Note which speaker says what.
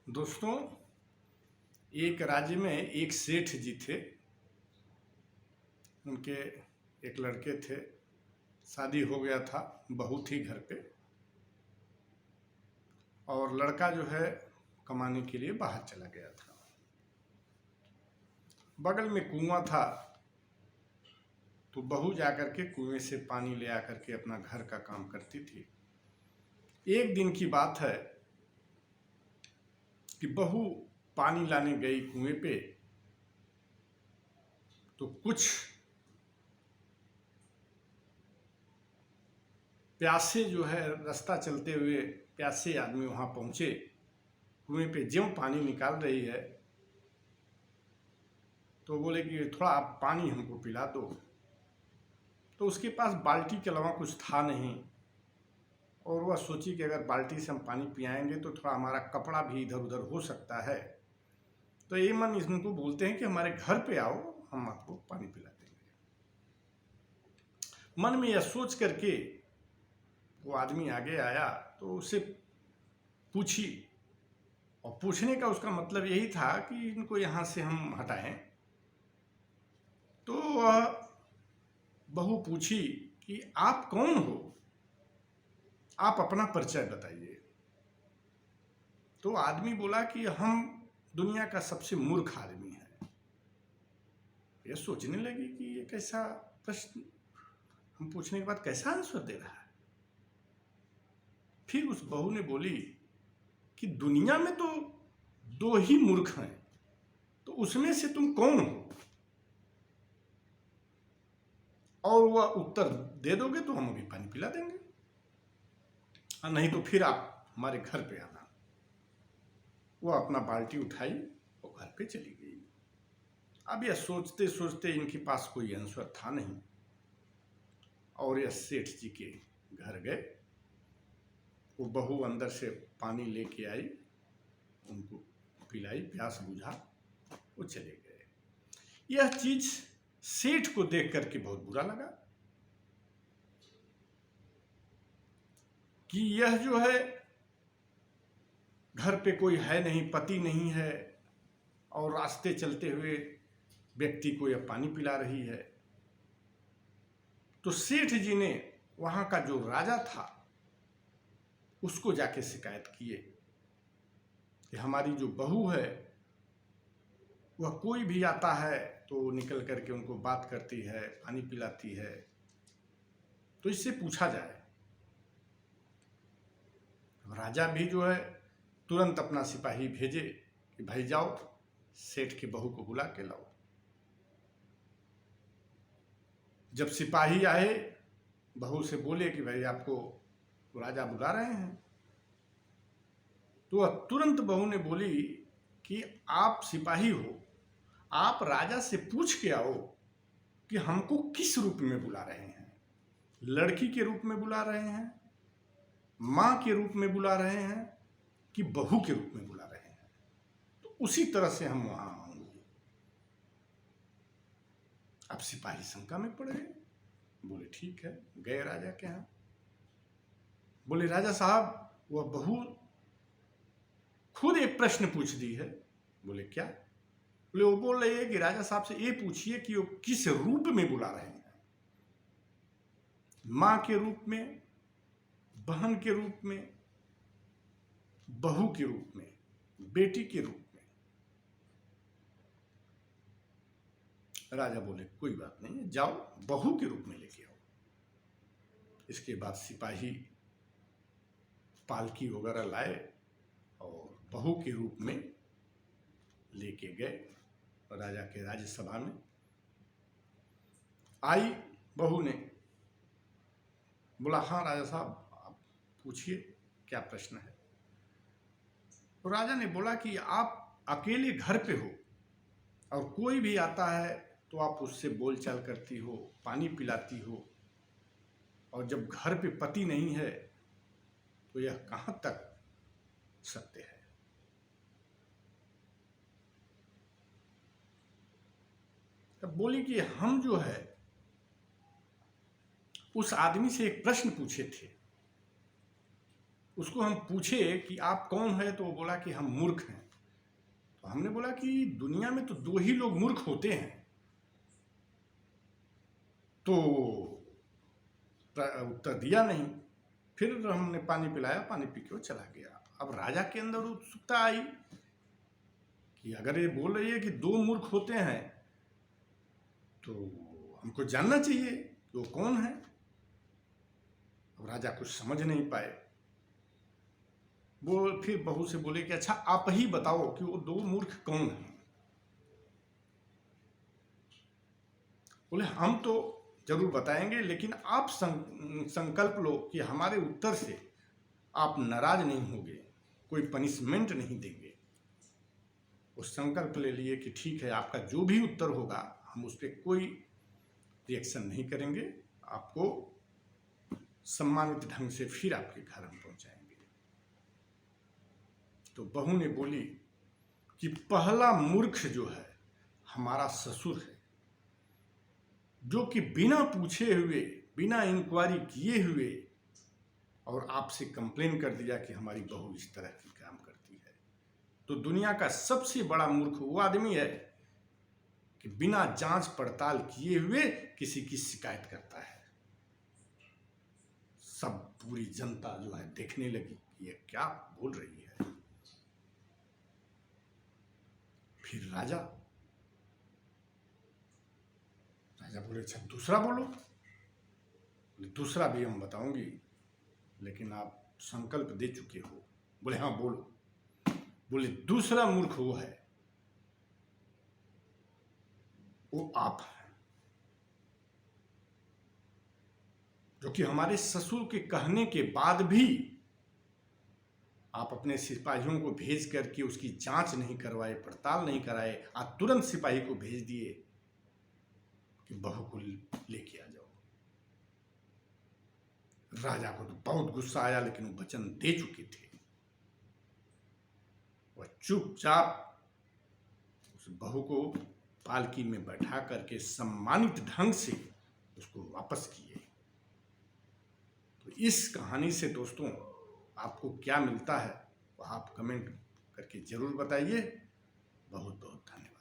Speaker 1: दोस्तों, एक राज्य में एक सेठ जी थे। उनके एक लड़के थे, शादी हो गया था, बहू थी घर पे और लड़का जो है कमाने के लिए बाहर चला गया था। बगल में कुआं था तो बहू जाकर के कुएं से पानी ले आकर के अपना घर का काम करती थी। एक दिन की बात है कि बहू पानी लाने गई कुएं पे तो कुछ प्यासे जो है रास्ता चलते हुए प्यासे आदमी वहां पहुंचे। कुएं पे ज्यों पानी निकाल रही है तो बोले कि थोड़ा आप पानी हमको पिला दो। तो उसके पास बाल्टी के अलावा कुछ था नहीं और वह सोची कि अगर बाल्टी से हम पानी पियाएंगे तो थोड़ा हमारा कपड़ा भी इधर उधर हो सकता है। तो ये मन इनको बोलते हैं कि हमारे घर पे आओ, हम आपको पानी पिला देंगे। मन में यह सोच करके वो आदमी आगे आया तो उससे पूछी, और पूछने का उसका मतलब यही था कि इनको यहाँ से हम हटाएं। तो वह बहू पूछी कि आप कौन हो, आप अपना परिचय बताइए। तो आदमी बोला कि हम दुनिया का सबसे मूर्ख आदमी है। यह सोचने लगी कि ये कैसा प्रश्न, हम पूछने के बाद कैसा आंसर दे रहा है। फिर उस बहू ने बोली कि दुनिया में तो दो ही मूर्ख हैं, तो उसमें से तुम कौन हो? और वह उत्तर दे दोगे तो हम अभी पानी पिला देंगे, और नहीं तो फिर आप हमारे घर पे आना। वह अपना बाल्टी उठाई और घर पे चली गई। अब यह सोचते सोचते इनके पास कोई आंसर था नहीं और यह सेठ जी के घर गए। वो बहू अंदर से पानी लेके आई, उनको पिलाई, प्यास बुझा, वो चले गए। यह चीज सेठ को देख करके बहुत बुरा लगा कि यह जो है घर पे कोई है नहीं, पति नहीं है, और रास्ते चलते हुए व्यक्ति को यह पानी पिला रही है। तो सेठ जी ने वहां का जो राजा था उसको जाके शिकायत किए कि हमारी जो बहू है वह कोई भी आता है तो निकल करके उनको बात करती है, पानी पिलाती है, तो इससे पूछा जाए। राजा भी जो है तुरंत अपना सिपाही भेजे कि भाई जाओ सेठ की बहू को बुला के लाओ। जब सिपाही आए, बहू से बोले कि भाई आपको राजा बुला रहे हैं, तो तुरंत बहू ने बोली कि आप सिपाही हो, आप राजा से पूछ के आओ कि हमको किस रूप में बुला रहे हैं, लड़की के रूप में बुला रहे हैं, मां के रूप में बुला रहे हैं, कि बहू के रूप में बुला रहे हैं, तो उसी तरह से हम वहां आएंगे। अब सिपाही शंका में पड़ गए, बोले ठीक है। गए राजा के यहां, बोले राजा साहब वह बहू खुद एक प्रश्न पूछ दी है। बोले क्या? बोले वो बोल रही है कि राजा साहब से ये पूछिए कि वो किस रूप में बुला रहे हैं, मां के रूप में, बहन के रूप में, बहू के रूप में, बेटी के रूप में। राजा बोले कोई बात नहीं है, जाओ बहू के रूप में लेके आओ। इसके बाद सिपाही पालकी वगैरह लाए और बहू के रूप में लेके गए राजा के राज्यसभा में। आई बहू ने, बोला हाँ राजा साहब आप पूछिए क्या प्रश्न है। तो राजा ने बोला कि आप अकेले घर पे हो और कोई भी आता है तो आप उससे बोलचाल करती हो, पानी पिलाती हो, और जब घर पे पति नहीं है तो यह कहां तक सत्य है? तब बोली कि हम जो है उस आदमी से एक प्रश्न पूछे थे उसको हम पूछे कि आप कौन है, तो वो बोला कि हम मूर्ख हैं। तो हमने बोला कि दुनिया में तो दो ही लोग मूर्ख होते हैं। तो उत्तर दिया नहीं। फिर हमने पानी पिलाया, पानी पी के वो चला गया। अब राजा के अंदर उत्सुकता आई कि अगर ये बोल रही है कि दो मूर्ख होते हैं तो हमको जानना चाहिए कि वो कौन है। अब राजा कुछ समझ नहीं पाए। वो फिर बहू से बोले कि अच्छा आप ही बताओ कि वो दो मूर्ख कौन हैं। बोले हम तो जरूर बताएंगे, लेकिन आप संकल्प लो कि हमारे उत्तर से आप नाराज नहीं होंगे, कोई पनिशमेंट नहीं देंगे। वो संकल्प ले लिए कि ठीक है, आपका जो भी उत्तर होगा हम उस पर कोई रिएक्शन नहीं करेंगे, आपको सम्मानित ढंग से फिर आपके घर हम पहुंचाएंगे। तो बहू ने बोली कि पहला मूर्ख जो है हमारा ससुर है, जो कि बिना पूछे हुए, बिना इंक्वायरी किए हुए और आपसे कंप्लेन कर दिया कि हमारी बहू इस तरह की काम करती है। तो दुनिया का सबसे बड़ा मूर्ख वो आदमी है कि बिना जांच पड़ताल किए हुए किसी की शिकायत करता है। सब पूरी जनता जो है देखने लगी कि ये क्या बोल रही है। फिर राजा बोले अच्छा दूसरा बोलो। बोले दूसरा भी हम बताऊंगी, लेकिन आप संकल्प दे चुके हो। बोले हाँ बोलो। बोले दूसरा मूर्ख वो है, वो आप हैं, जो कि हमारे ससुर के कहने के बाद भी आप अपने सिपाहियों को भेज करके उसकी जांच नहीं करवाए, पड़ताल नहीं कराए, आप तुरंत सिपाही को भेज दिए कि बहू को लेके आ जाओ। राजा को तो बहुत गुस्सा आया, लेकिन वो वचन दे चुके थे। वह चुपचाप उस बहू को पालकी में बैठा करके सम्मानित ढंग से उसको वापस किए। तो इस कहानी से दोस्तों आपको क्या मिलता है, वो आप कमेंट करके जरूर बताइए। बहुत बहुत धन्यवाद।